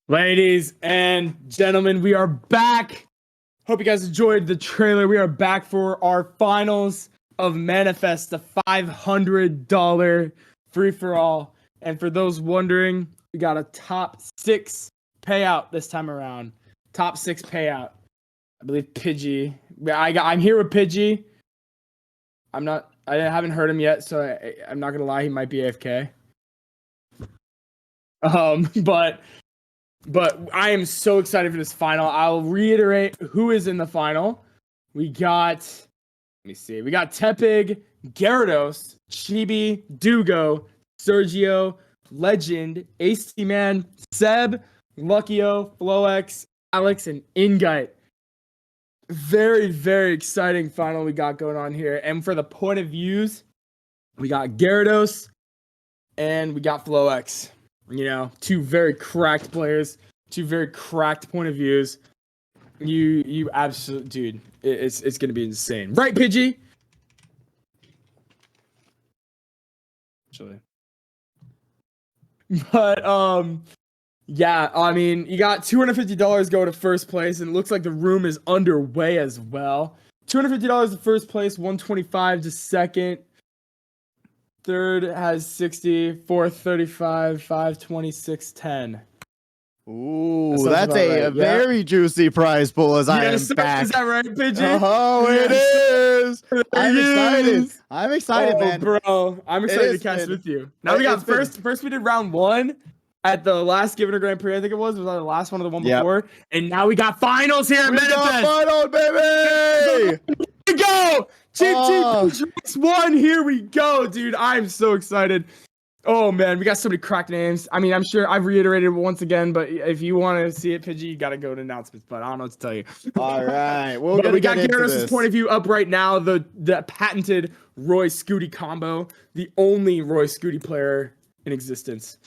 Ladies and gentlemen, we are back. Hope you guys enjoyed the trailer. We are back for our finals of Manifest, the $500 free-for-all. And for those wondering, we got a top 6 payout this time around. Top 6 payout. I believe Pidgey. I'm here with Pidgey. I haven't heard him yet, so I'm not gonna lie, he might be AFK. But I am so excited for this final. I'll reiterate who is in the final. We got Tepig, Gyrodos, Chibi, Dugo, Sergio, Legend, AC Man, Seb, Luckyo, Flowx, Alex, and Ingite. Very, very exciting final we got going on here. And for the point of views, we got Gyrodos and we got Flowx. You know, two very cracked players, two very cracked point of views. You absolute dude, it's gonna be insane, right, Pidgey? Actually, but yeah, I mean, you got $250 go to first place, and it looks like the room is underway as well. $250 to first place, $125 to second. Third has 60, fourth 35, 526, 10. Ooh, that's a very juicy prize pool as I am back. Is that right, Pidgey? Oh, it is. I'm excited. I'm excited, man. Bro, I'm excited to cast with you. Now we got first we did round 1 at the last Giviner Grand Prix, I think it was. It was the last one of the one before. And now we got finals here at Manifest. We got finals, baby! Here we go! Cheap 1, here we go, dude. I'm so excited. Oh, man, we got so many cracked names. I mean, I'm sure I've reiterated it once again, but if you want to see it, Pidgey, you got to go to announcements, but I don't know what to tell you. All right. We got Gyrodos' point of view up right now, the patented Roy Scooty combo, the only Roy Scooty player in existence.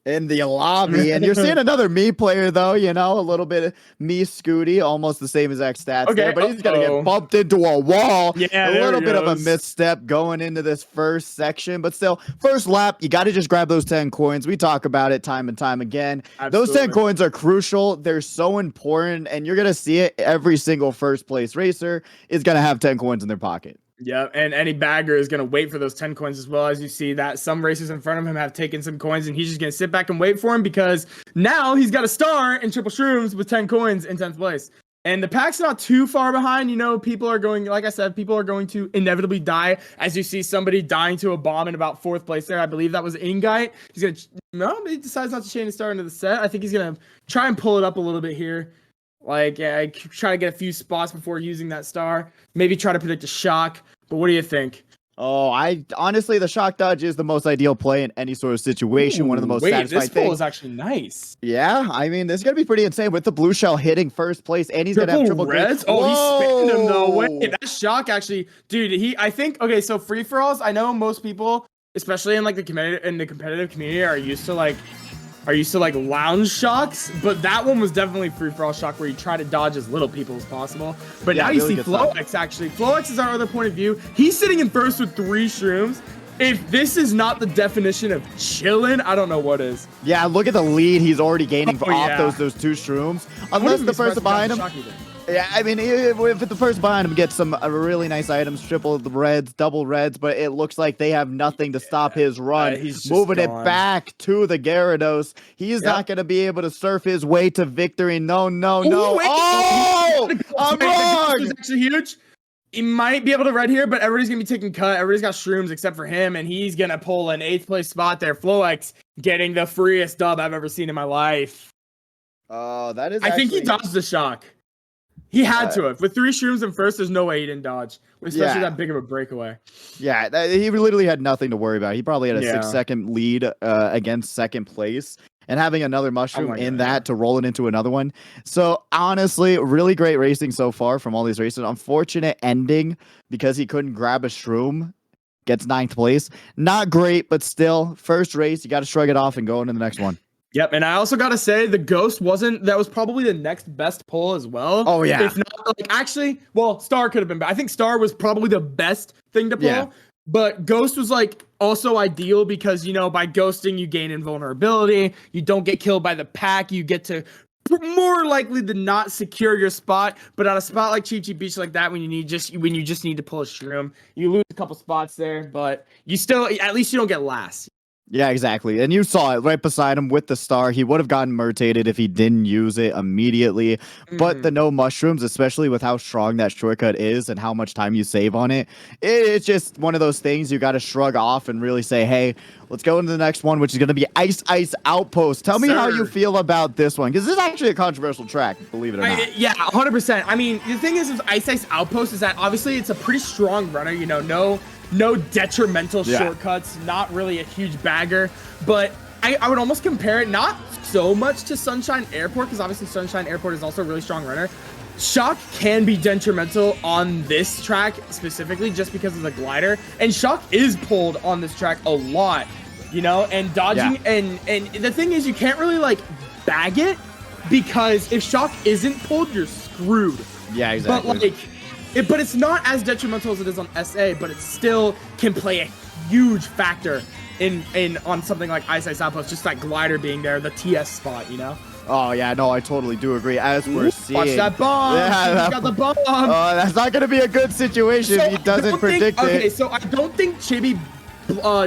In the lobby, and you're seeing another me player though, you know, a little bit of me Scooty, almost the same exact stats there, but he's gonna get bumped into a wall. Yeah, a little bit of a misstep going into this first section, but still, first lap, you got to just grab those 10 coins. We talk about it time and time again. Absolutely. Those 10 coins are crucial. They're so important, and you're gonna see it. Every single first place racer is gonna have 10 coins in their pocket. Yeah, and any bagger is going to wait for those 10 coins as well. As you see that some racers in front of him have taken some coins, and he's just going to sit back and wait for him because now he's got a star in Triple Shrooms with 10 coins in 10th place. And the pack's not too far behind. You know, people are going, like I said, people are going to inevitably die. As you see somebody dying to a bomb in about 4th place there. I believe that was Ingite. He's going to, no, he decides not to chain his star into the set. I think he's going to try and pull it up a little bit here. Like, yeah, try to get a few spots before using that star. Maybe try to predict a shock. But what do you think? Oh, honestly, the shock dodge is the most ideal play in any sort of situation. One of the most satisfying things. This pull is actually nice. Yeah, I mean, this is going to be pretty insane with the blue shell hitting first place, and he's going to have triple reds. Oh, he spammed him though. Wait, that shock actually, dude. I think okay. So free for alls. I know most people, especially in like the competitive community, are used to like lounge shocks, but that one was definitely free for all shock where you try to dodge as little people as possible. But now you see Flowx actually. Flowx is our other point of view. He's sitting in first with 3 shrooms. If this is not the definition of chillin', I don't know what is. Yeah, look at the lead he's already gaining off those 2 shrooms. Unless the person behind him. Yeah, I mean, if the person behind him gets some really nice items, triple reds, double reds, but it looks like they have nothing to stop his run. He's moving it back to the Gyrodos. He's not going to be able to surf his way to victory. No. I'm wrong! This is actually huge. He might be able to red here, but everybody's going to be taking cut. Everybody's got shrooms except for him, and he's going to pull an 8th place spot there. Flowx getting the freest dub I've ever seen in my life. Oh, that is I think he dodged the shock. He had to have. With 3 shrooms in first, there's no way he didn't dodge, especially that big of a breakaway. Yeah, he literally had nothing to worry about. He probably had a 6-second lead against second place, and having another mushroom to roll it into another one. So honestly, really great racing so far from all these races. Unfortunate ending because he couldn't grab a shroom. Gets 9th place. Not great, but still, first race, you got to shrug it off and go into the next one. Yep, and I also gotta say the ghost that was probably the next best pull as well. Oh yeah. If not, like actually, well, Star could have been, but I think Star was probably the best thing to pull. Yeah. But Ghost was like also ideal because, you know, by ghosting, you gain invulnerability. You don't get killed by the pack. You get to more likely than not secure your spot. But on a spot like Cheap Cheap Beach like that, when you just need to pull a shroom, you lose a couple spots there, but you still, at least you don't get last. Yeah, exactly. And you saw it right beside him with the star. He would have gotten murtated if he didn't use it immediately. But the no mushrooms, especially with how strong that shortcut is and how much time you save on it, it's just one of those things you got to shrug off and really say, hey, let's go into the next one, which is going to be Ice Outpost. Tell me how you feel about this one, because this is actually a controversial track, believe it or not. Yeah, 100%. I mean, the thing is with Ice Outpost is that obviously it's a pretty strong runner, you know, no detrimental shortcuts, not really a huge bagger, but I would almost compare it not so much to Sunshine Airport, because obviously Sunshine Airport is also a really strong runner. Shock can be detrimental on this track specifically just because of the glider, and Shock is pulled on this track a lot, you know, and dodging, and the thing is you can't really like bag it, because if Shock isn't pulled, you're screwed. Yeah, exactly. But like, but it's not as detrimental as it is on SA, but it still can play a huge factor in on something like Ice Outpost, just that glider being there, the TS spot, you know? Oh, yeah, no, I totally do agree. As we're seeing... Watch that bomb! Yeah, he's got the bomb! Oh, that's not going to be a good situation if he doesn't predict it. Okay, so I don't think Chibi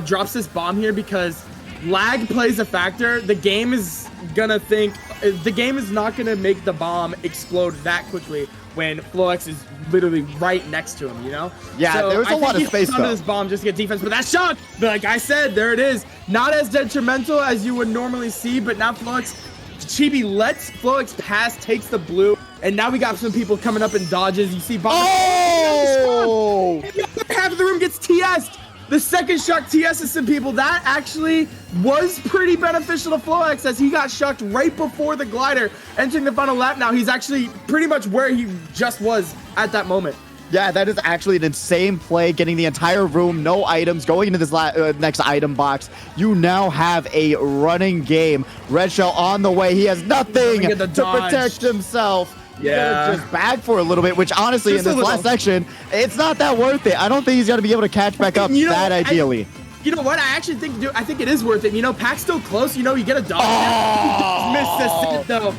drops this bomb here because lag plays a factor. The game is not going to make the bomb explode that quickly when Flowx is literally right next to him, you know? Yeah, so there's a lot of space, though. This bomb just to get defense, but that's Shock! But like I said, there it is. Not as detrimental as you would normally see, but now Chibi lets Flowx pass, takes the blue, and now we got some people coming up in dodges. You see bomb. Oh! Half of the room gets TS'd. The second Shock TS's some people. That actually was pretty beneficial to Flowx as he got shucked right before the glider. Entering the final lap now, he's actually pretty much where he just was at that moment. Yeah, that is actually an insane play, getting the entire room, no items, going into this next item box. You now have a running game. Red Shell on the way. He has nothing to protect himself. Yeah, just bag for a little bit, which honestly in this last section, it's not that worth it. I don't think he's going to be able to catch back up that ideally. You know what? I actually I think it is worth it. You know, pack's still close. You know, you get a dodge. Oh! Missed the set, though.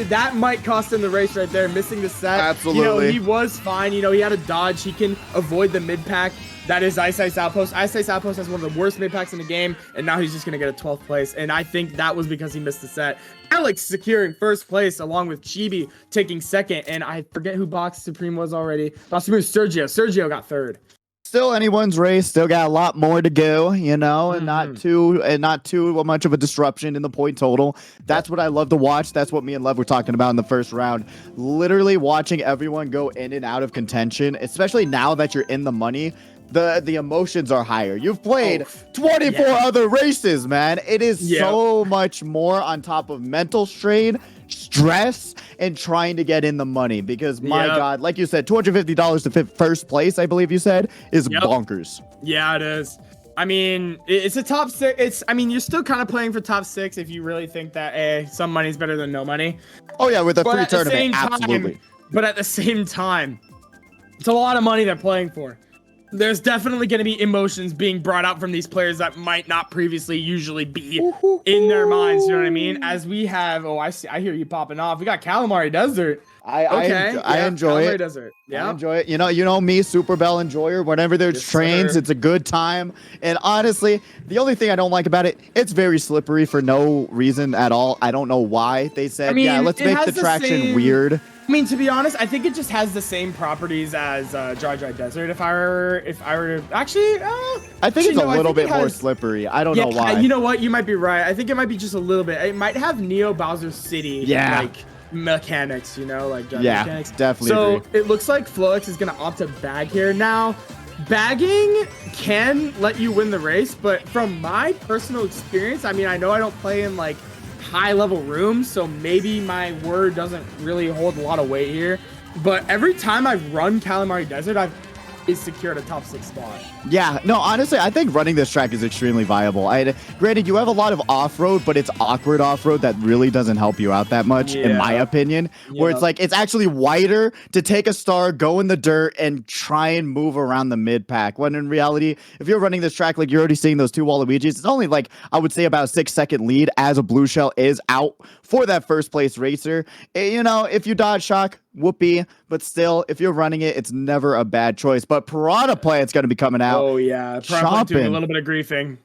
That might cost him the race right there, missing the set. Absolutely. You know, he was fine. You know, he had a dodge. He can avoid the mid pack. That is Ice Outpost. Ice Outpost has one of the worst mid packs in the game, and now he's just going to get a 12th place. And I think that was because he missed the set. Alex securing first place along with Chibi taking second. And I forget who Box Supreme was already. Box Supreme was Sergio. Sergio got third. Still anyone's race, still got a lot more to go, you know, and not too much of a disruption in the point total. That's what I love to watch. That's what me and Lev were talking about in the first round. Literally watching everyone go in and out of contention, especially now that you're in the money. The emotions are higher. You've played 24 other races, man. It is so much more on top of mental strain, stress, and trying to get in the money, because my God, like you said, $250 to first place, I believe you said, is bonkers. Yeah, it is. I mean, it's a top six. I mean, you're still kind of playing for top six if you really think that some money's better than no money. Oh yeah, with a free tournament, absolutely. But at the same time, it's a lot of money they're playing for. There's definitely going to be emotions being brought out from these players that might not previously usually be in their minds. You know what I mean? As we have, I hear you popping off. We got Calamari Desert. I enjoy Calamari it. Desert. Yeah, I enjoy it. You know me, Super Bell enjoyer. Whenever there's trains, it's a good time. And honestly, the only thing I don't like about it, it's very slippery for no reason at all. I don't know why they said, let's make the traction weird. I mean, to be honest, I think it just has the same properties as Dry Desert. If I were to actually, I think it's a little bit more slippery. I don't know why. You know what? You might be right. I think it might be just a little bit. It might have Neo Bowser City like mechanics, you know, like mechanics. Definitely. So agree. It looks like Flowx is gonna opt to bag here now. Bagging can let you win the race, but from my personal experience, I mean, I know I don't play in like high level rooms, so maybe my word doesn't really hold a lot of weight here, but every time I've run Calamari Desert, I've secured a top 6 spot. Yeah, no, honestly, I think running this track is extremely viable. Granted, you have a lot of off-road, but it's awkward off-road that really doesn't help you out that much, in my opinion. Where it's like, it's actually wider to take a star, go in the dirt, and try and move around the mid-pack. When in reality, if you're running this track, like you're already seeing those 2 Waluigi's, it's only like, I would say about a 6-second lead as a blue shell is out for that first place racer. You know, if you dodge shock, whoopee, but still, if you're running it, it's never a bad choice. But Piranha Plant's going to be coming out. Oh yeah, Piranha Plant doing a little bit of griefing.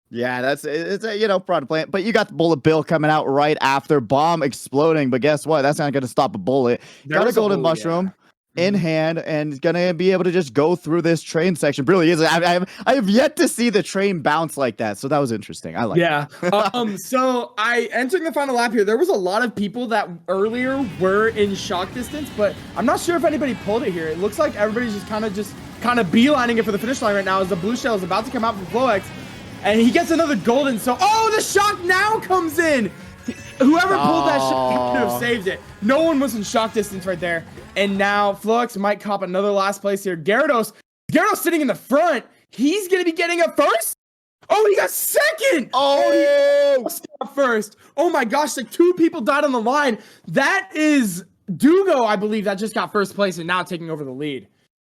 Yeah, it's a, you know, Piranha Plant. But you got the Bullet Bill coming out right after, bomb exploding. But guess what? That's not going to stop a bullet. Got a golden mushroom in hand, and gonna be able to just go through this train section. Really easily. I have yet to see the train bounce like that, so that was interesting. I like it. So entering the final lap here, there was a lot of people that earlier were in shock distance, but I'm not sure if anybody pulled it here. It looks like everybody's just kind of beelining it for the finish line right now as the blue shell is about to come out from Flowx, and he gets another golden. So the shock now comes in. Whoever pulled that shot could have saved it. No one was in shock distance right there. And now Flowx might cop another last place here. Gyrodos sitting in the front. He's going to be getting a first. Oh, he got second. He got first. Oh my gosh, like 2 people died on the line. That is Dugo, I believe, that just got first place and now taking over the lead.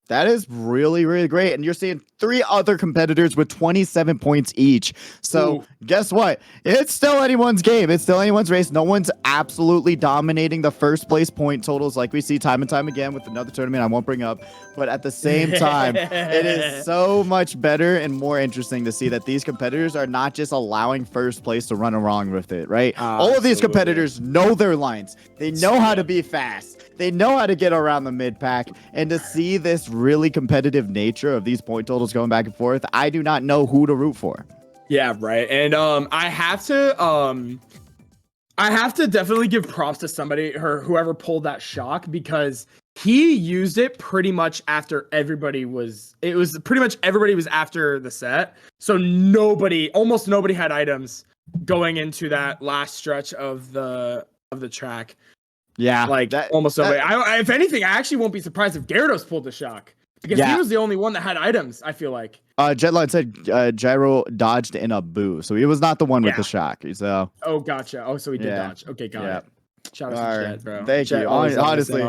That is really, really great. And you're seeing 3 other competitors with 27 points each. So guess what? It's still anyone's game. It's still anyone's race. No one's absolutely dominating the first place point totals like we see time and time again with another tournament I won't bring up. But at the same time, it is so much better and more interesting to see that these competitors are not just allowing first place to run along with it, right? All of these competitors know their lines. They know how to be fast. They know how to get around the mid pack, and to see this really competitive nature of these point totals going back and forth, I do not know who to root for. Yeah, right. And I have to definitely give props to somebody or whoever pulled that shock, because he used it pretty much after everybody was after the set. So almost nobody had items going into that last stretch of the track. Yeah, like almost nobody. If anything, I actually won't be surprised if Gyrodos pulled the shock, because he was the only one that had items, I feel like. Jetline said Gyro dodged in a boo, so he was not the one with the shock. So. Oh, gotcha. Oh, so he did dodge. Okay, got it. Shout out to Jet, bro. Thank you. Honestly,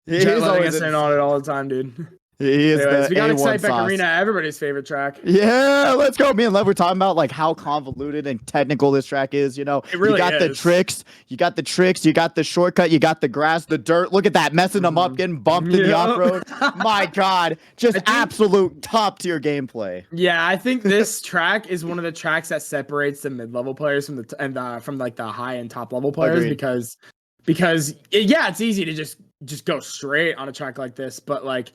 Jet letting us in on it all the time, dude. Anyways, we got Excitebike Arena, everybody's favorite track. Yeah, let's go. Me and Lev were talking about like how convoluted and technical this track is. You know, it really you got the tricks, you got the shortcut, you got the grass, the dirt. Look at that, messing them up, getting bumped in the off-road. My God, just absolute top tier gameplay. Yeah, I think this track is one of the tracks that separates the mid-level players from the high and top level players. Agreed. because it's easy to just go straight on a track like this, but like,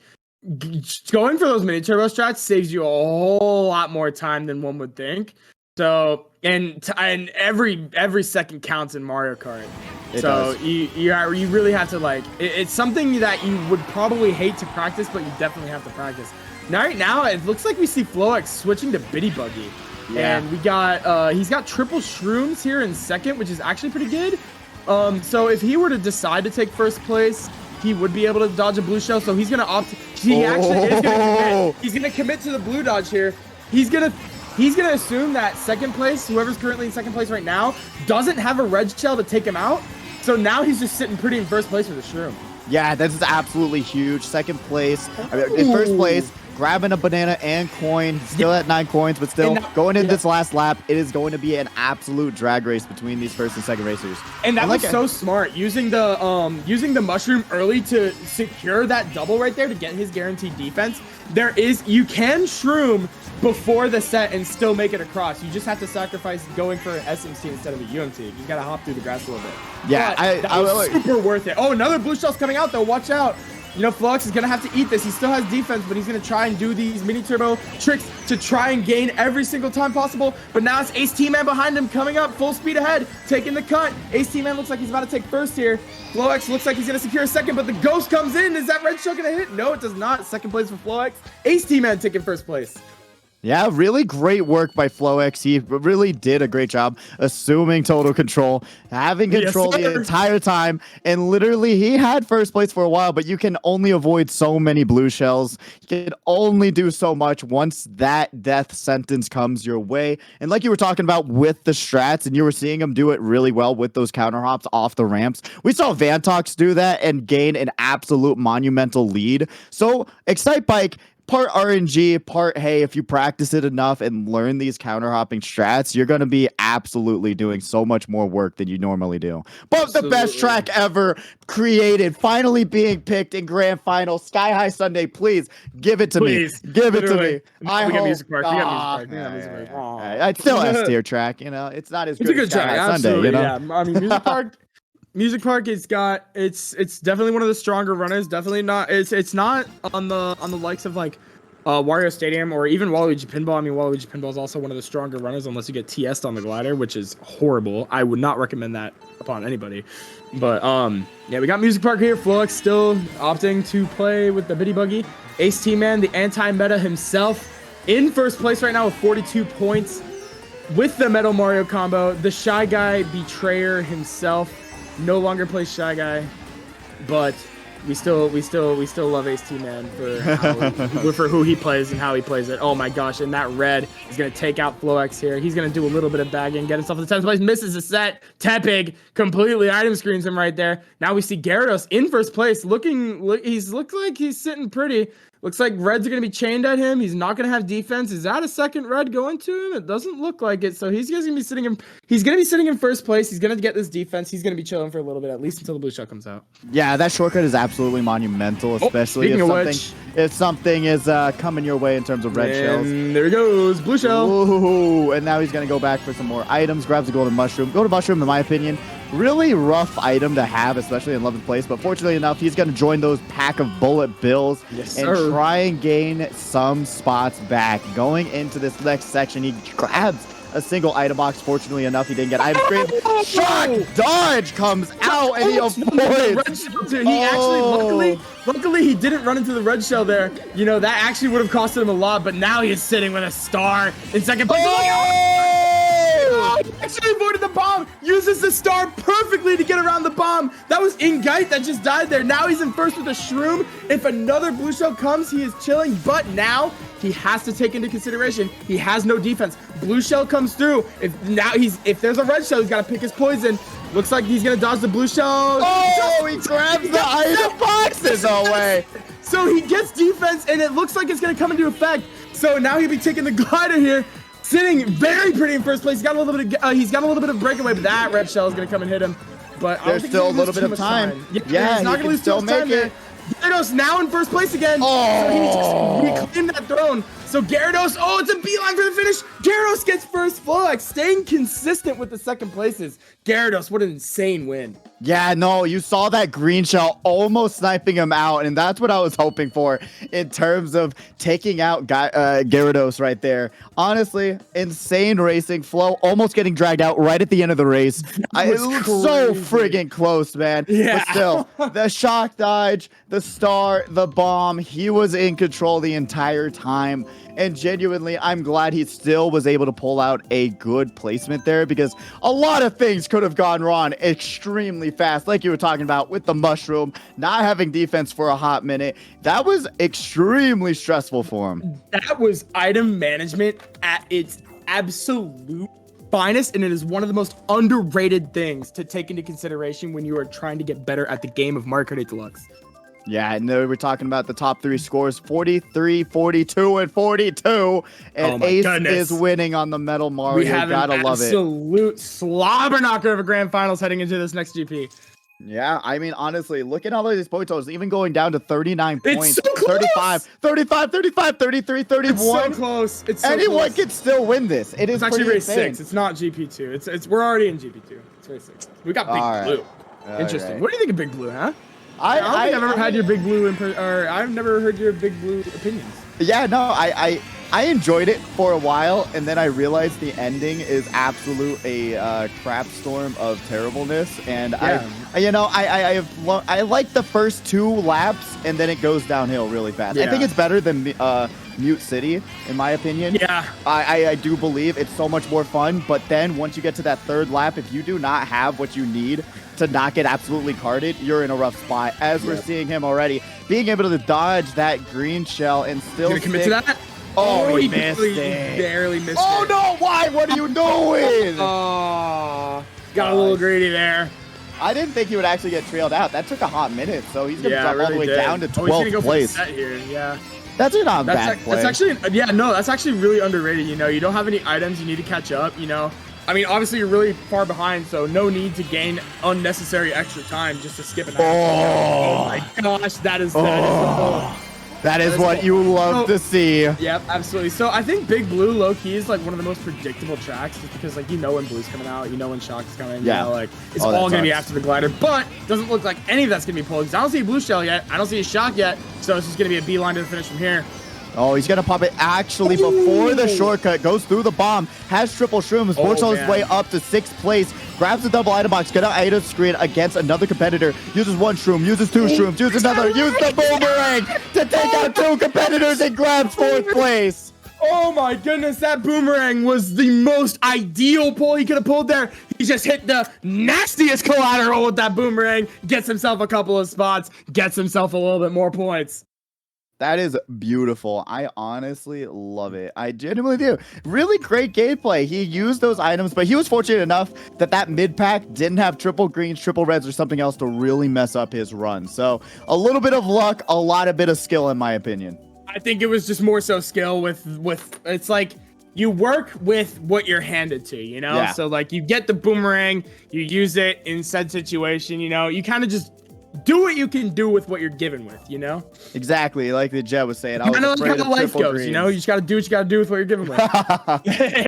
going for those mini turbo strats saves you a whole lot more time than one would think. So and every second counts in Mario Kart. You really have to like it's something that you would probably hate to practice, but you definitely have to practice. Right now it looks like we see Flowx switching to Biddy Buggy. Yeah. And we got he's got triple shrooms here in second, which is actually pretty good. So if he were to decide to take first place, he would be able to dodge a blue shell, so he's gonna opt. He actually is gonna commit. He's gonna commit to the blue dodge here. He's gonna assume that second place, whoever's currently in second place right now, doesn't have a red shell to take him out. So now he's just sitting pretty in first place with a shroom. Yeah, this is absolutely huge. Second place, in first place, grabbing a banana and coin. Still at 9 coins, but still going into this last lap, it is going to be an absolute drag race between these first and second racers. And that was so smart, using the mushroom early to secure that double right there to get his guaranteed defense. You can shroom before the set and still make it across. You just have to sacrifice going for an SMC instead of a UMT. You just gotta hop through the grass a little bit. Yeah, that was super worth it. Oh, another blue shell's coming out though. Watch out. You know, Flowx is going to have to eat this. He still has defense, but he's going to try and do these mini turbo tricks to try and gain every single time possible. But now it's Ace T-Man behind him, coming up full speed ahead, taking the cut. Ace T-Man looks like he's about to take first here. Flowx looks like he's going to secure a second, but the ghost comes in. Is that red shell going to hit? No, it does not. Second place for Flowx. Ace T-Man taking first place. Yeah, really great work by Flowx. He really did a great job assuming total control, having control the entire time, and literally he had first place for a while, but you can only avoid so many blue shells. You can only do so much once that death sentence comes your way. And like you were talking about with the strats, and you were seeing him do it really well with those counter hops off the ramps. We saw Vantox do that and gain an absolute monumental lead. So Excitebike, part RNG, part, hey, if you practice it enough and learn these counter hopping strats, you're going to be absolutely doing so much more work than you normally do. But absolutely. The best track ever created, finally being picked in grand final. Sky High Sunday, please give it to me. Give it to me. I hope. Music Park. It's still S tier track, you know. It's not as good as Sky High Sunday, you know. Yeah, I mean, Music Park, it's definitely one of the stronger runners. Definitely not. It's not on the likes of like Wario Stadium or even Waluigi Pinball. I mean, Waluigi Pinball is also one of the stronger runners unless you get TS'd on the glider, which is horrible. I would not recommend that upon anybody. But yeah, we got Music Park here. Flowx still opting to play with the Biddy Buggy. Ace T-Man, the anti-meta himself, in first place right now with 42 points with the Metal Mario combo. The Shy Guy Betrayer himself no longer plays Shy Guy, but we still love Ace T-Man for who he plays and how he plays it. Oh my gosh, and that red is gonna take out Flowx here. He's gonna do a little bit of bagging, get himself to the 10th place, misses a set. Tepig completely item screens him right there. Now we see Gyrodos in first place, looks like he's sitting pretty. Looks like reds are going to be chained at him. He's not going to have defense. Is that a second red going to him? It doesn't look like it. So he's going to be sitting in first place. He's going to get this defense. He's going to be chilling for a little bit, at least until the blue shell comes out. Yeah, that shortcut is absolutely monumental, especially if something is coming your way in terms of red shells. There he goes, blue shell. Ooh, and now he's going to go back for some more items, grabs a golden mushroom. Golden mushroom, in my opinion, really rough item to have, especially in 11th place. But fortunately enough, he's going to join those pack of bullet bills and try and gain some spots back. Going into this next section, he grabs a single item box. Fortunately enough, he didn't get item screen. Shock dodge comes out and he avoids. Luckily he didn't run into the red shell there. You know, that actually would have costed him a lot, but now he is sitting with a star in second place. Actually avoided the bomb, uses the star perfectly to get around the bomb. That was Ingite that just died there. Now he's in first with a shroom. If another blue shell comes, he is chilling, but now he has to take into consideration he has no defense. Blue shell comes through. If there's a red shell, he's got to pick his poison. Looks like he's gonna dodge the blue shell. Oh, he grabs the item boxes away. So he gets defense, and it looks like it's gonna come into effect. So now he'll be taking the glider here, sitting very pretty in first place. He's got a little bit of breakaway, but that red shell is gonna come and hit him. But there's still a little bit of time. Yeah, he's not gonna lose too much time there. Gyrodos now in first place again. So he just reclaimed that throne. So Gyrodos, it's a beeline for the finish. Gyrodos gets first. Flowx staying consistent with the second places. Gyrodos, what an insane win. Yeah, no, you saw that green shell almost sniping him out, and that's what I was hoping for in terms of taking out Gyrodos right there. Honestly, insane racing. Flow almost getting dragged out right at the end of the race. It was so friggin' close, man. Yeah. But still, the shock dodge, the star, the bomb, he was in control the entire time. And genuinely, I'm glad he still was able to pull out a good placement there, because a lot of things could have gone wrong extremely fast. Like you were talking about with the mushroom, not having defense for a hot minute. That was extremely stressful for him. That was item management at its absolute finest, and it is one of the most underrated things to take into consideration when you are trying to get better at the game of Mario Kart 8 Deluxe. Yeah, and we're talking about the top three scores, 43, 42, and 42. And Ace is winning on the Metal Mario. We have gotta love it. Absolute slobber knocker of a grand finals heading into this next GP. Yeah, I mean, honestly, look at all of these point totals, even going down to 39 points. So close. 35, 33, 31. It's so close. It's so Anyone close. can still win this. It's actually race 6. It's not GP2. We're already in GP2. It's race 6. We got Big Blue. Interesting. Right. What do you think of Big Blue, huh? I don't think I've ever had your Big Blue, or I've never heard your Big Blue opinions. Yeah, no, I enjoyed it for a while, and then I realized the ending is a crap storm of terribleness. And I like the first 2 laps, and then it goes downhill really fast. I think it's better than Mute City, in my opinion. Yeah. I do believe it's so much more fun, but then once you get to that 3rd lap, if you do not have what you need to not get absolutely carted, you're in a rough spot, as we're seeing him already. Being able to dodge that green shell and still Gonna commit to that? Oh, he missed it. Barely missed it. Oh, no, why? What are you doing? Oh, got a little greedy there. I didn't think he would actually get trailed out. That took a hot minute, so he's going to drop all the way down to 12th place. Here. Yeah. That's not a bad play. That's actually, that's actually really underrated. You know, you don't have any items you need to catch up, you know. I mean, obviously, you're really far behind, so no need to gain unnecessary extra time just to skip an item. Oh my gosh, that is what you love to see. Yep, absolutely. So I think Big Blue low-key is like one of the most predictable tracks, just because like you know when Blue's coming out, you know when Shock's coming. Yeah. You know, like it's all gonna be after the glider, but doesn't look like any of that's gonna be pulled. Because I don't see a Blue Shell yet. I don't see a Shock yet. So it's just gonna be a beeline to the finish from here. Oh, he's going to pop it actually before the shortcut. Goes through the bomb. Has triple shrooms. Works on his way up to 6th place. Grabs the double item box. Get out item screen against another competitor. Uses 1 shroom. Uses 2 shrooms. Uses another. Uses the boomerang to take out 2 competitors and grabs 4th place. Oh my goodness, that boomerang was the most ideal pull he could have pulled there. He just hit the nastiest collateral with that boomerang. Gets himself a couple of spots. Gets himself a little bit more points. That is beautiful. I honestly love it. I genuinely do. Really great gameplay. He used those items, but he was fortunate enough that mid-pack didn't have triple greens, triple reds, or something else to really mess up his run. So a little bit of luck, a bit of skill, in my opinion. I think it was just more so skill with it's like you work with what you're handed to, you know? Yeah. So like you get the boomerang, you use it in said situation, you know? You kind of just do what you can do with what you're given with, you know? Exactly, like the Jet was saying. I was know afraid how of life triple goes, greens. you know? You just got to do what you got to do with what you're given with.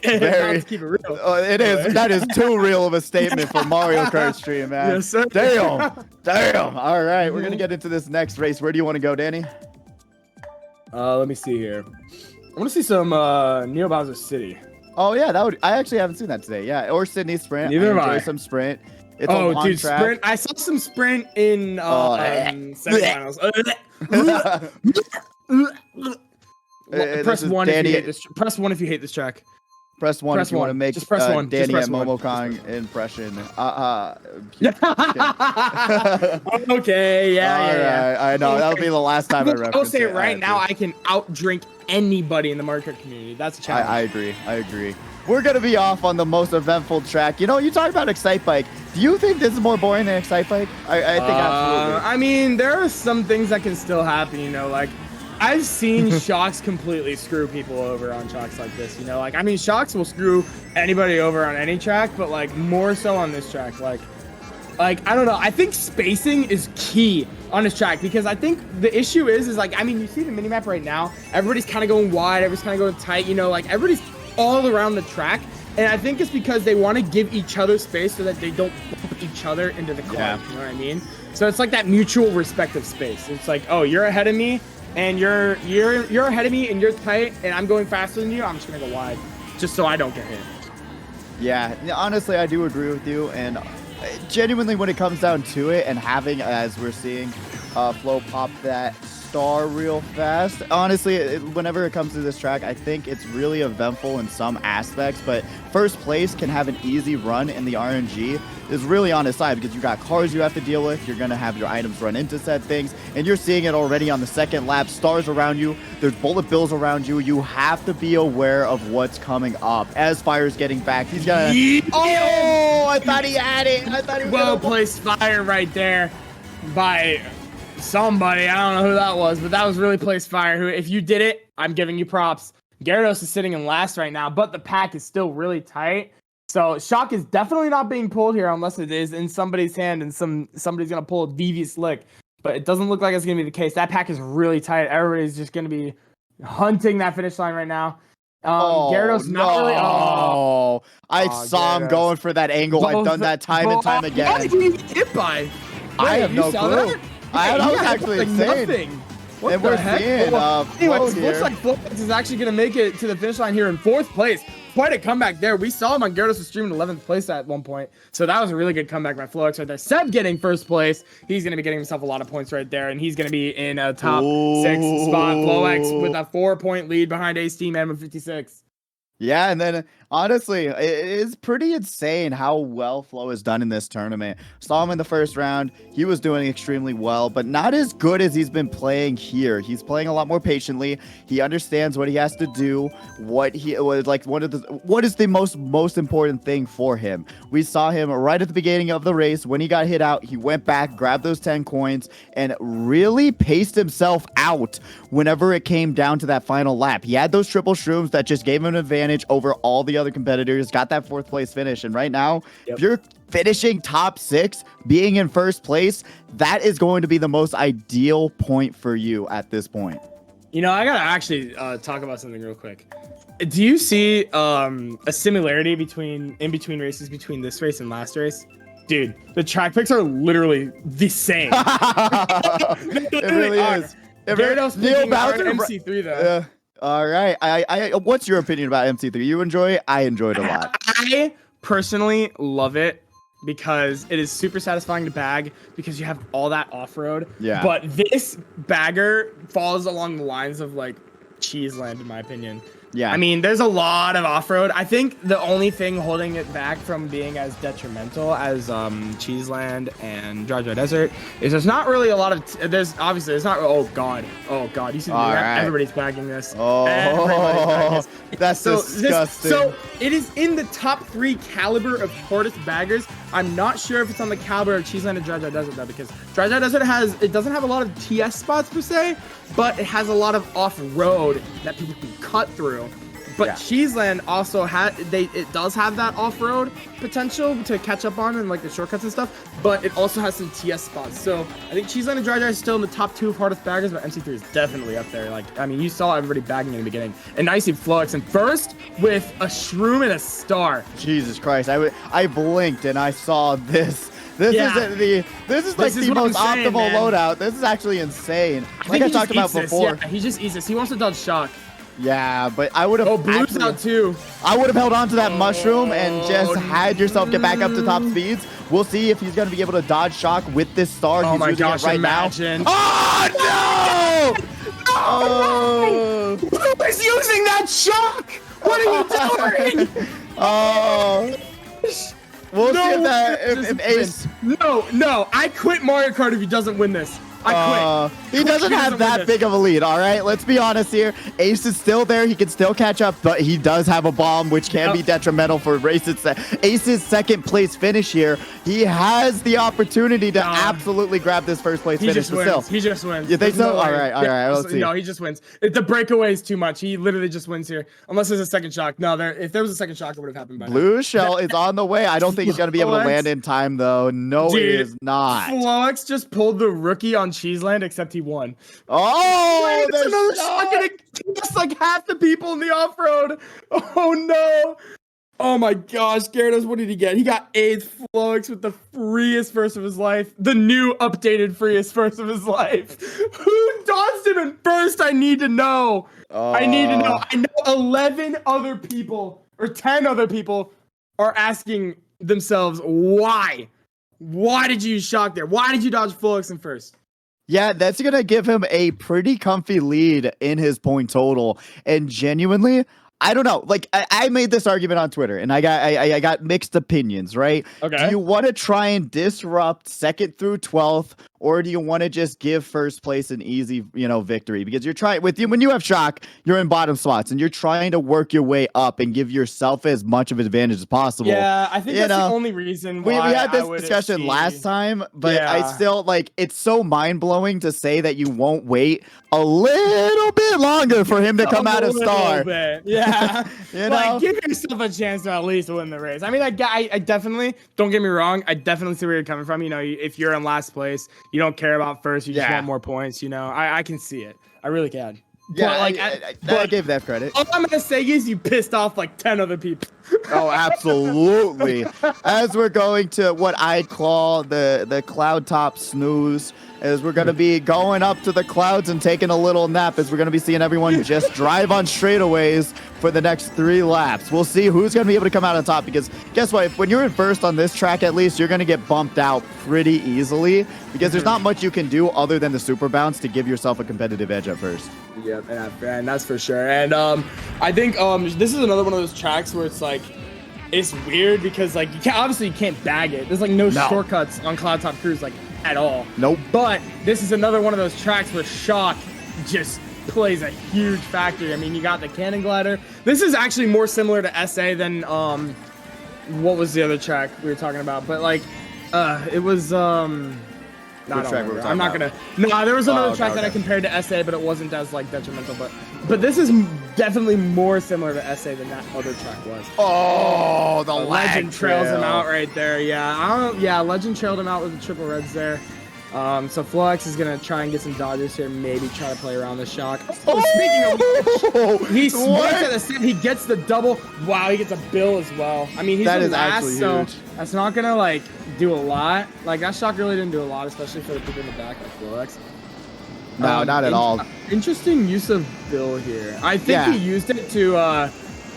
Very, keep it real. It is. That is too real of a statement for Mario Kart stream, man. Yes, sir. Damn. All right, we're going to get into this next race. Where do you want to go, Danny? Let me see here. I want to see some Neo Bowser City. Oh, yeah, I actually haven't seen that today. Yeah, or Sydney Sprint. Neither have I I. enjoy some Sprint. It's dude, track. Sprint. I saw some Sprint in semifinals. Press 1 if you hate this. Press 1 if you hate this track. Press 1 if you want to make just press 1. Danny press and Momokong impression. Okay, yeah. I know. That'll be the last time I reference it. I'll say it right now. I can outdrink anybody in the Mario Kart community. That's a challenge. I agree. We're going to be off on the most eventful track. You know, you talk about Excitebike. Do you think this is more boring than Excitebike? I think absolutely. I mean, there are some things that can still happen, you know, like I've seen Shocks completely screw people over on tracks like this, you know, like, I mean, Shocks will screw anybody over on any track, but like more so on this track, like, I don't know. I think spacing is key on this track because I think the issue is like, I mean, you see the minimap right now, everybody's kind of going wide, everybody's kind of going tight, you know, like everybody's all around the track. And I think it's because they want to give each other space so that they don't bump each other into the car. Yeah. You know what I mean? So it's like that mutual respect of space. It's like, oh, you're ahead of me and you're ahead of me and you're tight and I'm going faster than you. I'm just going to go wide just so I don't get hit. Yeah, honestly, I do agree with you. And genuinely, when it comes down to it and having, as we're seeing, Flo pop that star real fast. Honestly, whenever it comes to this track, I think it's really eventful in some aspects, but first place can have an easy run in the RNG is really on his side because you got cars you have to deal with, you're going to have your items run into said things, and you're seeing it already on the second lap. Stars around you, there's bullet bills around you. You have to be aware of what's coming up. As Fire's getting back, he's gonna... Oh, I thought he had it. I thought he was well-placed Fire right there by somebody. I don't know who that was, but that was really placed Fire. Who, if you did it, I'm giving you props. Gyrodos is sitting in last right now, but the pack is still really tight. So Shock is definitely not being pulled here unless it is in somebody's hand and somebody's gonna pull a devious lick. But it doesn't look like it's gonna be the case. That pack is really tight. Everybody's just gonna be hunting that finish line right now. Gyrodos not really. Oh, I saw him going for that angle. I've done that time and time again. What did he get hit by? I have no clue. I was actually insane. Nothing. And we're seeing anyways, looks like Flowx is actually going to make it to the finish line here in 4th place. Quite a comeback there. We saw him on Gyrodos was streaming 11th place at one point. So that was a really good comeback by Flowx right there. Seb getting 1st place. He's going to be getting himself a lot of points right there. And he's going to be in a top 6 spot. Flowx with a 4-point lead behind Ace Team Man with 56. Yeah, and then honestly, it is pretty insane how well Flo has done in this tournament. Saw him in the first round. He was doing extremely well, but not as good as he's been playing here. He's playing a lot more patiently. He understands what he has to do, what is the most important thing for him. We saw him right at the beginning of the race. When he got hit out, he went back, grabbed those 10 coins, and really paced himself out whenever it came down to that final lap. He had those triple shrooms that just gave him an advantage over all the other competitors, got that 4th place finish. And right now, if you're finishing top 6, being in 1st place, that is going to be the most ideal point for you at this point. You know, I gotta actually talk about something real quick. Do you see a similarity in between races between this race and last race? Dude, the track picks are literally the same. It really is. Gyrodos picking MC3 though. Yeah. All right. I what's your opinion about MC3? You enjoy it? I enjoyed it a lot. I personally love it because it is super satisfying to bag because you have all that off-road. Yeah. But this bagger falls along the lines of like Cheese Land, in my opinion. Yeah. I mean, there's a lot of off-road. I think the only thing holding it back from being as detrimental as Cheese Land and Gyrodos Desert is there's not really a lot of there's not. Oh god, you see everybody's bagging this. That's so disgusting. So it is in the top 3 caliber of hardest baggers. I'm not sure if it's on the caliber of Cheese Land and Gyrodos Desert though, because Gyrodos Desert doesn't have a lot of TS spots per se, but it has a lot of off-road that people can cut through. But Cheeseland also it does have that off-road potential to catch up on and like the shortcuts and stuff, but it also has some TS spots. So I think Cheeseland and Gyrodos are still in the top 2 of hardest baggers, but MC3 is definitely up there. Like, I mean, you saw everybody bagging in the beginning. And I see Flowx in 1st with a shroom and a star. Jesus Christ. I blinked and I saw this. This is like the most optimal loadout. This is actually insane. Like I talked about before. Yeah, he just eats this. He wants to dodge shock. Yeah, but I would have. Oh, Blue's out too. I would have held on to that mushroom and just had yourself get back up to top speeds. We'll see if he's going to be able to dodge shock with this star. Oh he's my gosh, right imagine. Now. Oh, no! Oh! Who is using that shock? What are you doing? Oh. We'll see if Ace... No, I quit Mario Kart if he doesn't win this. I quit. He doesn't have that big of a lead, all right? Let's be honest here. Ace is still there. He can still catch up, but he does have a bomb, which can be detrimental for Ace's 2nd place finish here. He has the opportunity to absolutely grab this 1st place finish. He just wins. You think so? All right. Let's see. No, he just wins. The breakaway is too much. He literally just wins here. Unless there's a second shock. No, if there was a second shock, it would have happened by now. Blue Shell is on the way. I don't think he's going to be able to land in time, though. No, he is not. Flowx just pulled the rookie on Cheeseland, except he won. Oh, there's another shock, and it kills like half the people in the off-road. Oh no. Oh my gosh, Gyrodos, what did he get? He got 8th. Flowx with the freest first of his life. The new updated freest first of his life. Who dodged him in 1st? I need to know. I need to know. I know 11 other people or 10 other people are asking themselves why. Why did you use shock there? Why did you dodge Flowx in 1st? Yeah, that's going to give him a pretty comfy lead in his point total. And genuinely, I don't know. Like, I made this argument on Twitter, and I got mixed opinions, right? Okay. Do you want to try and disrupt 2nd through 12th, or do you want to just give 1st place an easy, victory? Because you're trying when you have shock, you're in bottom spots, and you're trying to work your way up and give yourself as much of an advantage as possible. Yeah, I think that's the only reason why we had this discussion last time, but I still it's so mind blowing to say that you won't wait a little bit longer for him to come out a star. Yeah, like give yourself a chance to at least win the race. I mean, I definitely, don't get me wrong, I definitely see where you're coming from. If you're in last place, you don't care about 1st, you just want more points. I can see it. I really can. Yeah, but I gave that credit. All I'm gonna say is you pissed off like 10 other people. Oh, absolutely. As we're going to what I'd call the Cloudtop snooze, as we're going to be going up to the clouds and taking a little nap, as we're going to be seeing everyone just drive on straightaways for the next 3 laps. We'll see who's going to be able to come out on top, because guess what? When you're in first on this track, at least, you're going to get bumped out pretty easily, because there's not much you can do other than the super bounce to give yourself a competitive edge at first. Yep, and that's for sure. And I think this is another one of those tracks where it's like, it's weird because like obviously you can't bag it. There's like no shortcuts on Cloudtop Cruise like at all. Nope. But this is another one of those tracks where shock just plays a huge factor. I mean, you got the cannon glider. This is actually more similar to SA than what was the other track we were talking about? But like it was I'm not gonna. No, there was another track that I compared to SA, but it wasn't as like detrimental. But this is definitely more similar to SA than that other track was. Oh, the Legend trails him out right there. Yeah, Legend trailed him out with the triple reds there. So Flowx is gonna try and get some dodges here, maybe try to play around the shock. Oh, speaking of which, he swings at the set, he gets the double. Wow, he gets a bill as well. I mean, he's the last, so that's not gonna like do a lot. Like that shock really didn't do a lot, especially for the people in the back like Flowx. No, not at all. Interesting use of bill here. I think he used it to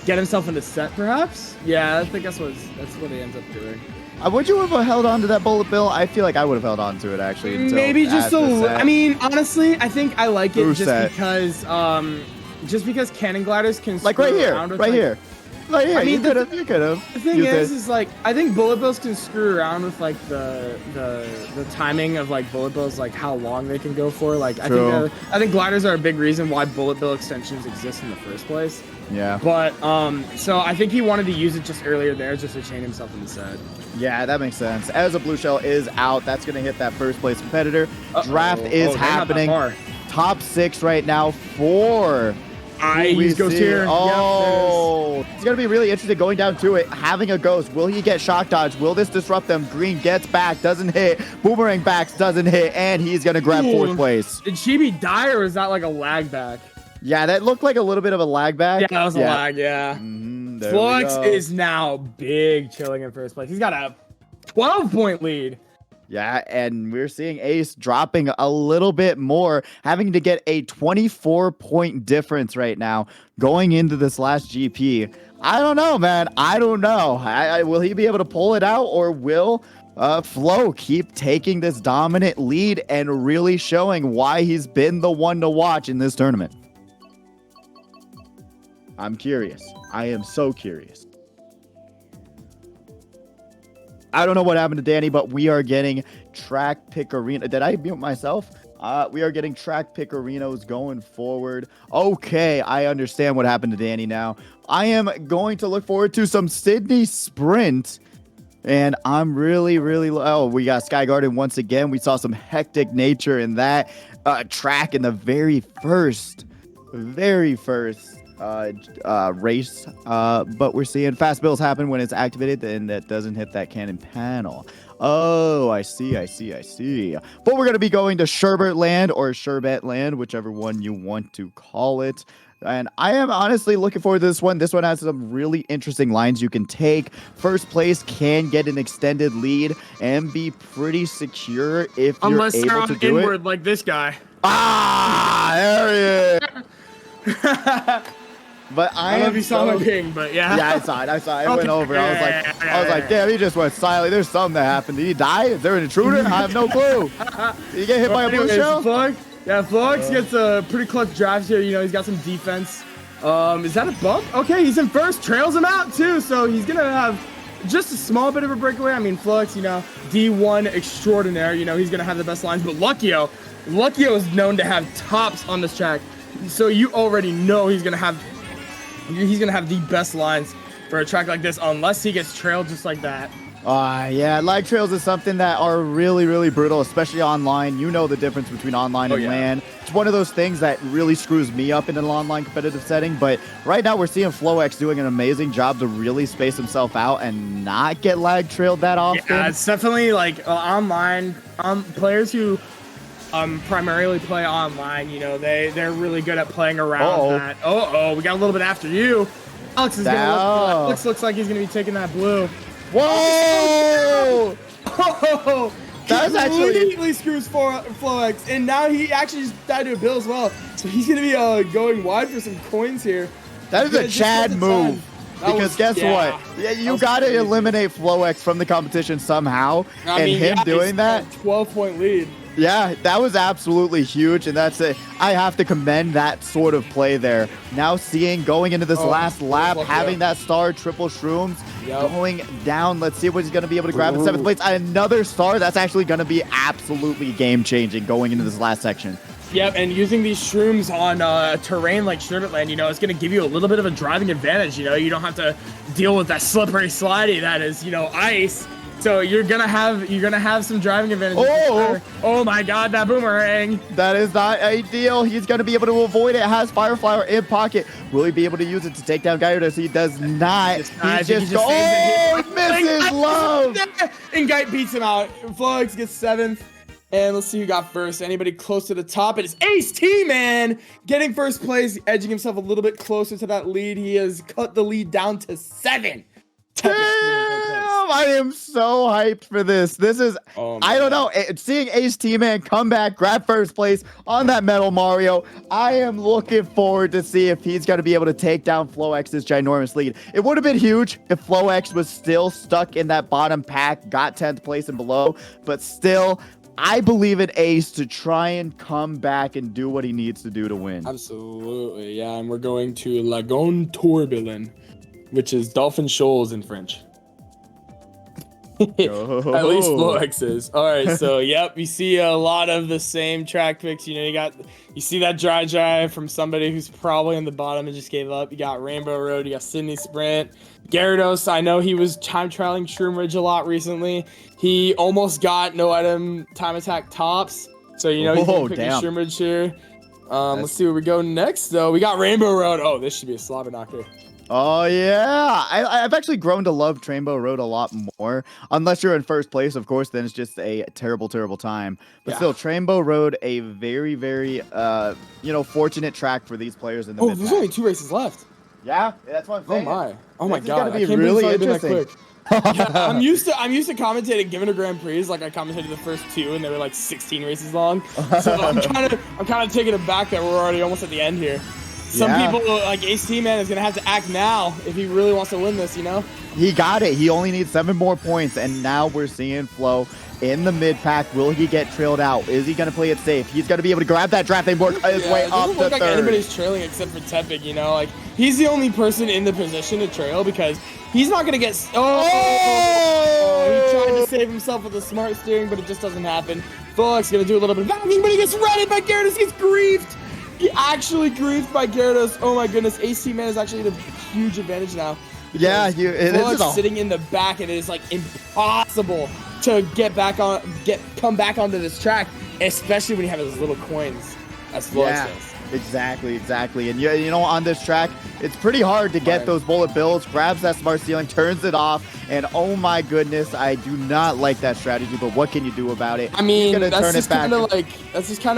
get himself into set, perhaps. Yeah, I think that's what he ends up doing. Would you have held on to that bullet bill? I feel like I would have held on to it actually. Maybe just I mean, honestly, I think I like it because cannon gliders can like right here. I mean, you could have. The thing is like I think bullet bills can screw around with like the timing of like bullet bills, like how long they can go for. Like I think gliders are a big reason why bullet bill extensions exist in the first place. Yeah. But so I think he wanted to use it just earlier there, just to chain himself in the set. Yeah, that makes sense. As a blue shell is out, that's gonna hit that first place competitor. Draft is happening. Top 6 right now for. He goes here. Oh, it's going to be really interesting going down to it. Having a ghost. Will he get shock dodge? Will this disrupt them? Green gets back, doesn't hit. Boomerang backs, doesn't hit. And he's going to grab 4th place. Did Chibi die or was that like a lag back? Yeah, that looked like a little bit of a lag back. Yeah, that was a lag, yeah. Flowx is now big chilling in first place. He's got a 12-point lead. Yeah, and we're seeing Ace dropping a little bit more, having to get a 24-point difference right now going into this last GP. I don't know, man. I don't know. Will he be able to pull it out, or will Flo keep taking this dominant lead and really showing why he's been the one to watch in this tournament? I'm curious. I am so curious. I don't know what happened to Danny, but we are getting track pick arena. Did I mute myself? We are getting track pick arenas going forward. Okay, I understand what happened to Danny now. I am going to look forward to some Sydney Sprint. And I'm really, we got Sky Garden once again. We saw some hectic nature in that track in the very first race, but we're seeing fast bills happen when it's activated and that doesn't hit that cannon panel. Oh, I see. But we're going to be going to Sherbet Land or Sherbet Land, whichever one you want to call it. And I am honestly looking forward to this one. This one has some really interesting lines you can take. First place can get an extended lead and be pretty secure if you're able to do inward like this guy. There he is. But I don't know if you saw my ping, but yeah. Yeah, I saw it. It went over. I was like, damn, he just went silent. There's something that happened. Did he die? Is there an intruder? I have no clue. Did he get hit by a blue shell? Flowx gets a pretty clutch drive here. You know, he's got some defense. Is that a bump? Okay, he's in first. Trails him out, too. So he's going to have just a small bit of a breakaway. I mean, Flowx, you know, D1 extraordinaire. You know, he's going to have the best lines. But Luckyo is known to have tops on this track. So you already know he's going to have the best lines for a track like this, unless he gets trailed just like that. Yeah, lag trails is something that are really brutal, especially online. You know the difference between online and LAN. It's one of those things that really screws me up in an online competitive setting, but right now we're seeing Flowx doing an amazing job to really space himself out and not get lag trailed that often. Yeah, it's definitely like online players who primarily play online, you know, they're really good at playing around that. We got a little bit after you. Alex is looks like he's gonna be taking that blue. Whoa! That was actually completely screws Flowx, and now he actually just died to a bill as well. So he's gonna be going wide for some coins here. That is a Chad move. Because guess what? Yeah, you got to eliminate Flowx from the competition somehow. Him doing that. 12-point lead. Yeah, that was absolutely huge. And that's it. I have to commend that sort of play there. Now going into this last lap, having that star, triple shrooms, going down. Let's see what he's going to be able to grab in 7th place. Another star. That's actually going to be absolutely game-changing going into this last section. Yep, and using these shrooms on terrain like Sherbet Land, it's going to give you a little bit of a driving advantage. You don't have to deal with that slippery slidey that is, ice. So you're gonna have some driving advantage. Oh my God, that boomerang! That is not ideal. He's gonna be able to avoid it. Has Fire Flower in pocket. Will he be able to use it to take down Gyrodos? He does not. He misses love. And Guy beats him out. Flowx gets 7th. And let's see who got first. Anybody close to the top? It is Ace T-Man getting first place, edging himself a little bit closer to that lead. He has cut the lead down to 7. Damn, I am so hyped for this. This is, I don't know, seeing Ace T-Man come back, grab first place on that Metal Mario. I am looking forward to see if he's going to be able to take down Flowx's ginormous lead. It would have been huge if Flowx was still stuck in that bottom pack, got 10th place and below, but still, I believe in Ace to try and come back and do what he needs to do to win. Absolutely, yeah. And we're going to Lagon Tourbillon, which is Dolphin Shoals in French. At least Flowx is. All right, so yep, you see a lot of the same track picks. You see that dry from somebody who's probably in the bottom and just gave up. You got Rainbow Road, you got Sydney Sprint. Gyrodos, I know he was time trialing Shroom Ridge a lot recently. He almost got no item time attack tops. So he's gonna pick Shroom Ridge here. Let's see where we go next though. We got Rainbow Road. Oh, this should be a slobber knocker. Oh, yeah. I've actually grown to love Rainbow Road a lot more. Unless you're in first place, of course, then it's just a terrible, terrible time. But still, Rainbow Road, a very, very, fortunate track for these players in the mid-pack. There's only 2 races left. Yeah, that's what I'm saying. Oh my God. It's going to be really interesting. I'm used to commentating Giviner Grand Prix. Like I commentated the first 2, and they were like 16 races long. So I'm kind of taking it back that we're already almost at the end here. Some people, like Ace T-Man, is going to have to act now if he really wants to win this, He got it. He only needs 7 more points, and now we're seeing Flo in the mid-pack. Will he get trailed out? Is he going to play it safe? He's going to be able to grab that draft and work his way up to 3rd. It doesn't look like anybody's trailing except for Tepig, Like, he's the only person in the position to trail because he's not going to get... He tried to save himself with a smart steering, but it just doesn't happen. Flowx is going to do a little bit of backing, but he gets redded by Gyrodos. He gets griefed. He actually griefed by Gyrodos. Oh my goodness, Ace T-Man is actually at a huge advantage now. Yeah, it is sitting in the back, and it is like impossible to come back onto this track, especially when you have those little coins as Flowx does. Exactly. And on this track, it's pretty hard to get those bullet bills, grabs that smart ceiling, turns it off, and oh my goodness, I do not like that strategy, but what can you do about it? I mean, that's just kind of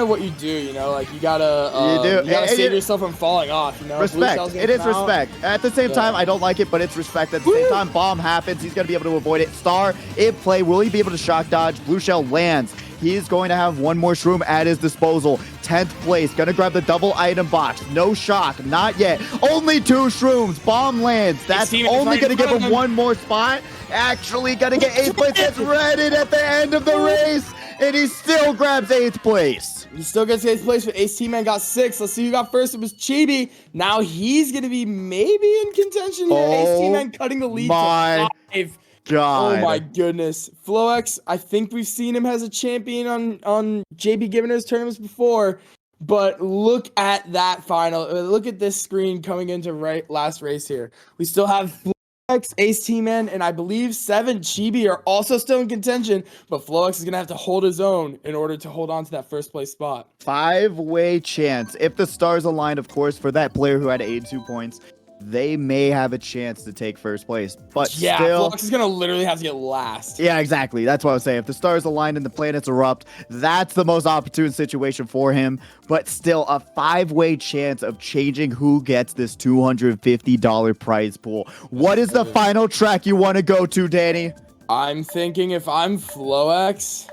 what you do, Like, you gotta save yourself from falling off, Respect. It is respect. At the same time, I don't like it, but it's respect. At the same time, bomb happens. He's gonna be able to avoid it. Star in play. Will he be able to shock dodge? Blue shell lands. He's going to have 1 more shroom at his disposal. 10th place. Gonna grab the double item box. No shock. Not yet. Only 2 shrooms. Bomb lands. That's only going to give him 1 more spot. Actually going to get 8th place. Gets redded at the end of the race. And he still grabs 8th place. He still gets 8th place, but Ace T-Man got 6. Let's see who got first. It was Chibi. Now he's going to be maybe in contention here. Ace T-Man cutting the lead to 5. God. Oh my goodness. Flowx, I think we've seen him as a champion on JPGiviner's tournaments before, but look at that final. Look at this screen coming into last race here. We still have Flowx, Ace T-Man, and I believe 7 Chibi are also still in contention, but Flowx is going to have to hold his own in order to hold on to that first place spot. 5-way chance. If the stars align, of course, for that player who had 82 points. They may have a chance to take first place, but still, Flowx is gonna literally have to get last. Yeah, exactly. That's what I was saying. If the stars align and the planets erupt, that's the most opportune situation for him. But still, a 5-way chance of changing who gets this $250 prize pool. What is the final track you want to go to, Danny? I'm thinking if I'm Flowx,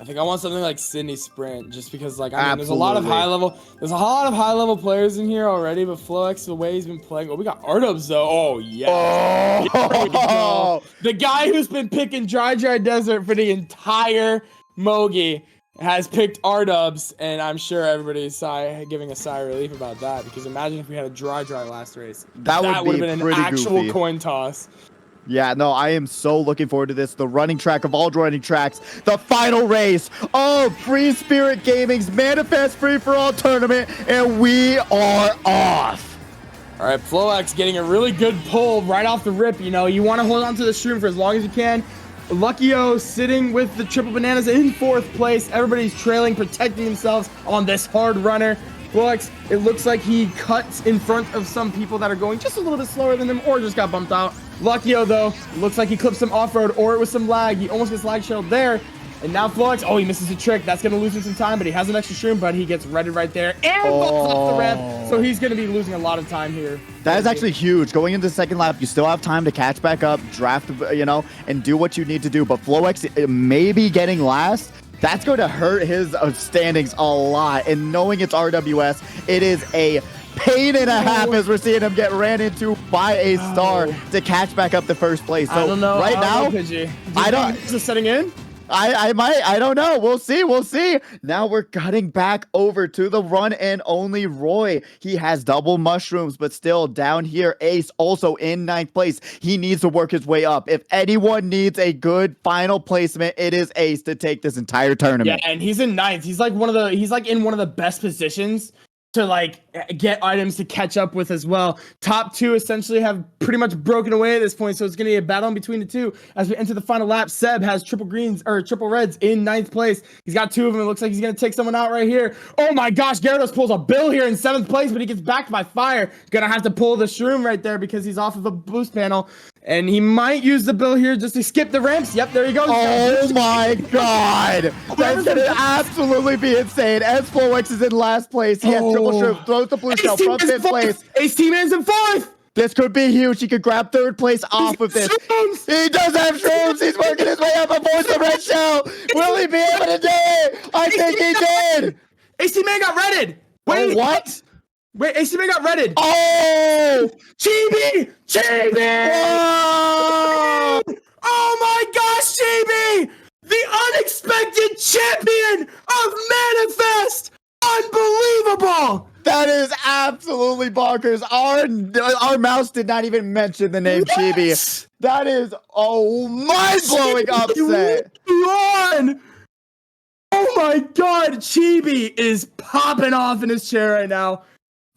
I think I want something like Sydney Sprint, just because like I mean, there's a lot of high level players in here already, but Flowx, the way he's been playing. Oh, we got Gyrodos though. Oh yeah. Oh. The guy who's been picking Dry Desert for the entire Mogi has picked Gyrodos, and I'm sure everybody's giving a sigh of relief about that, because imagine if we had a dry last race. That would have been an actual coin toss. Yeah, no, I am so looking forward to this. The running track of all running tracks. The final race of Free Spirit Gaming's Manifest Free-for-All tournament, and we are off. All right, Flowx getting a really good pull right off the rip. You know, you want to hold on to the stream for as long as you can. Luckyo sitting with the triple bananas in 4th place. Everybody's trailing, protecting themselves on this hard runner. Flowx, it looks like he cuts in front of some people that are going just a little bit slower than him or just got bumped out. Luckyo, though, looks like he clipped some off-road or it was some lag. He almost gets lag shelled there. And now Flowx, oh, he misses a trick. That's going to lose him some time, but he has an extra stream, but he gets redded right there and bumps off the ramp. So he's going to be losing a lot of time here. That is actually huge. Going into the second lap, you still have time to catch back up, draft, you know, and do what you need to do. But Flowx maybe getting last, that's going to hurt his standings a lot. And knowing it's RWS, it is a pain and a half as we're seeing him get ran into by a star to catch back up to first place. So I don't know. Right now, I don't. Is this setting in? I don't know. We'll see. Now we're cutting back over to the run and only Roy. He has double mushrooms, but still down here. Ace also in 9th place. He needs to work his way up. If anyone needs a good final placement, it is Ace to take this entire tournament. Yeah, and he's in 9th. He's like in one of the best positions to like get items to catch up with as well. Top 2 essentially have pretty much broken away at this point, so it's going to be a battle in between the 2 as we enter the final lap. Seb has triple reds in 9th place. He's got 2 of them. It looks like he's going to take someone out right here. Oh my gosh, Gyrodos pulls a bill here in 7th place, but he gets backed by fire. Gonna have to pull the shroom right there because he's off of a boost panel. And he might use the bill here just to skip the ramps. Yep, there he goes. Oh my god. That's going to absolutely be insane. As Flowx is in last place. He has triple shroom, throws the blue shell from 5th place. Ace T-Man's in 4th. This could be huge. He could grab 3rd place off of this. Shrooms. He does have shrooms. He's working his way up avoids the red shell. Will he be able to do it? I think he did. Ace T-Man got redded. Wait, what? Wait, AC-Man got redded. Oh! Chibi! Whoa! Oh my gosh, Chibi! The unexpected champion of Manifest! Unbelievable! That is absolutely bonkers. Our mouse did not even mention the name Chibi. That is mind-blowing upset. One! Oh my god, Chibi is popping off in his chair right now.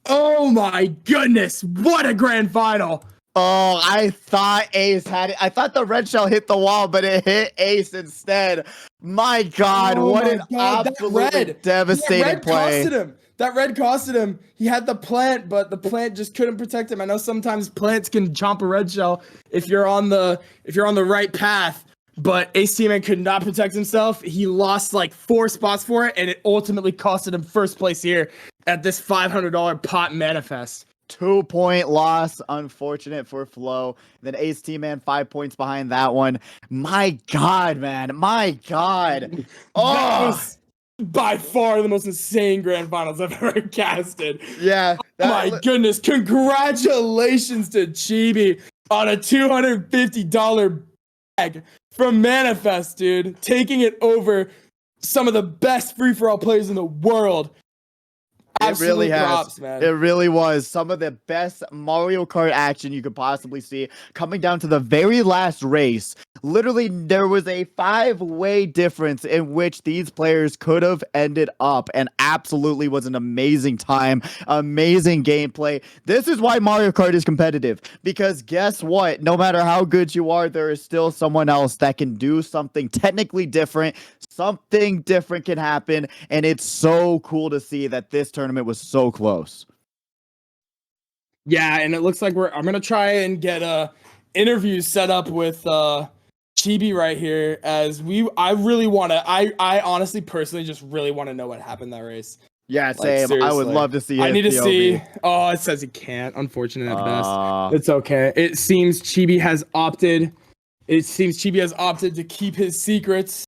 Oh my goodness, what a grand final. Oh, I thought Ace had it. I thought the red shell hit the wall, but it hit Ace instead. My god, what an absolutely devastating play. That red costed him. He had the plant, but the plant just couldn't protect him. I know sometimes plants can chomp a red shell if you're on the right path. But AC-Man could not protect himself. He lost like 4 spots for it, and it ultimately costed him first place here at this $500 pot manifest. 2-point loss, unfortunate for Flo. Then Ace T-Man 5 points behind that one. My god, man. My god. Oh, that was by far the most insane grand finals I've ever casted. Yeah. Oh my goodness. Congratulations to Chibi on a $250 bag from Manifest, dude. Taking it over some of the best free-for-all players in the world. It really has. Man. It really was some of the best Mario Kart action you could possibly see. Coming down to the very last race, literally there was a 5-way difference in which these players could have ended up, and absolutely was an amazing time, amazing gameplay. This is why Mario Kart is competitive, because guess what? No matter how good you are, there is still someone else that can do something technically different. Something different can happen, and it's so cool to see that this tournament was so close. Yeah, and it looks like I'm gonna try and get interviews set up with Chibi right here, as I honestly personally just really want to know what happened that race. Yeah, same. Like, I would love to see. I need to see. Oh, it says he can't. Unfortunate at best. It's okay. It seems Chibi has opted to keep his secrets.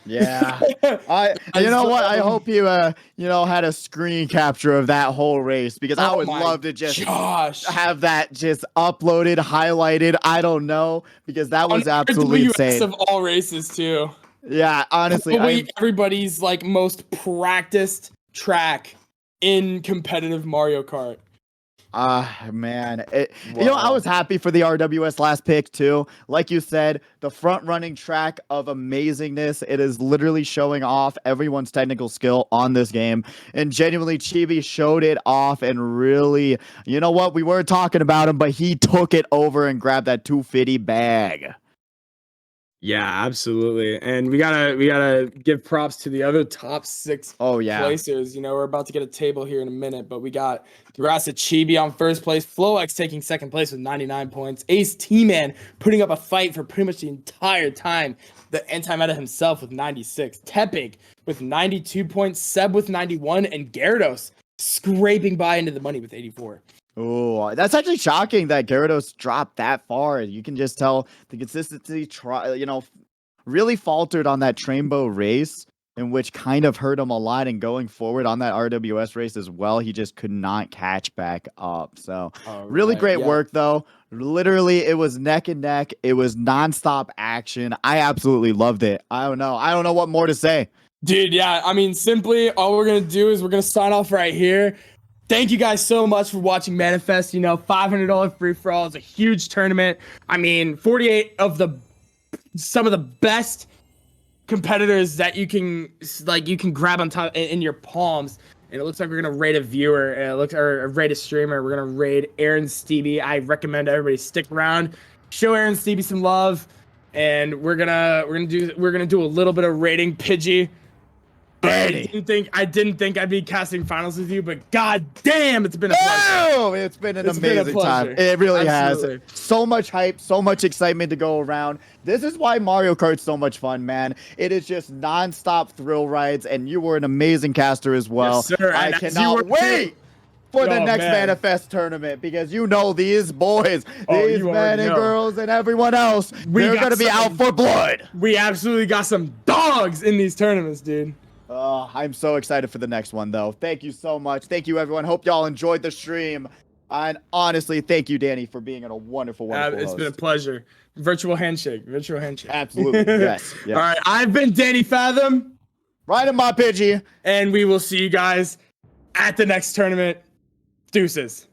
Yeah. You know what? I hope you had a screen capture of that whole race, because I would love to just have that just uploaded, highlighted. I don't know, because that was absolutely insane. Of all races too. Yeah, honestly, everybody's like most practiced track in competitive Mario Kart. Man, I was happy for the RWS last pick too. Like you said, the front running track of amazingness. It is literally showing off everyone's technical skill on this game, and genuinely Chibi showed it off. And really, you know what? We weren't talking about him, but he took it over and grabbed that 250 bag. Yeah, absolutely. And we gotta give props to the other top 6 placers. You know, we're about to get a table here in a minute, but we got Durasa Chibi on first place, Flowx taking second place with 99 points, Ace T-Man putting up a fight for pretty much the entire time, the anti-meta himself with 96, Tepig with 92 points, Seb with 91, and Gyrodos scraping by into the money with 84. Oh, that's actually shocking that Gyrodos dropped that far. You can just tell the consistency, really faltered on that Trainbow race, in which kind of hurt him a lot. And going forward on that RWS race as well, he just could not catch back up. So really great work, though. Literally, it was neck and neck. It was nonstop action. I absolutely loved it. I don't know what more to say. Dude, yeah. I mean, simply, all we're going to do is we're going to sign off right here. Thank you guys so much for watching Manifest. You know, $500 free-for-all is a huge tournament. I mean, 48 of some of the best competitors that you can grab on top in your palms. And it looks like we're gonna raid a viewer. Or rate a streamer. We're gonna raid Aaron Stevie. I recommend everybody stick around, show Aaron Stevie some love, and we're gonna do a little bit of raiding Pidgey. I didn't think I'd be casting finals with you, but god damn, it's been a pleasure. Oh, it's been an amazing time. It really has. So much hype, so much excitement to go around. This is why Mario Kart's so much fun, man. It is just non-stop thrill rides, and you were an amazing caster as well. Yes, sir. I cannot wait for the next Manifest tournament, because these boys, these men and girls and everyone else, they're going to be out for blood. We absolutely got some dogs in these tournaments, dude. I'm so excited for the next one, though. Thank you so much. Thank you, everyone. Hope y'all enjoyed the stream. And honestly, thank you, Danny, for being a wonderful It's been a pleasure. Virtual handshake. Absolutely. Yes. All right. I've been Danny Fathom. Riding my Pidgey. And we will see you guys at the next tournament. Deuces.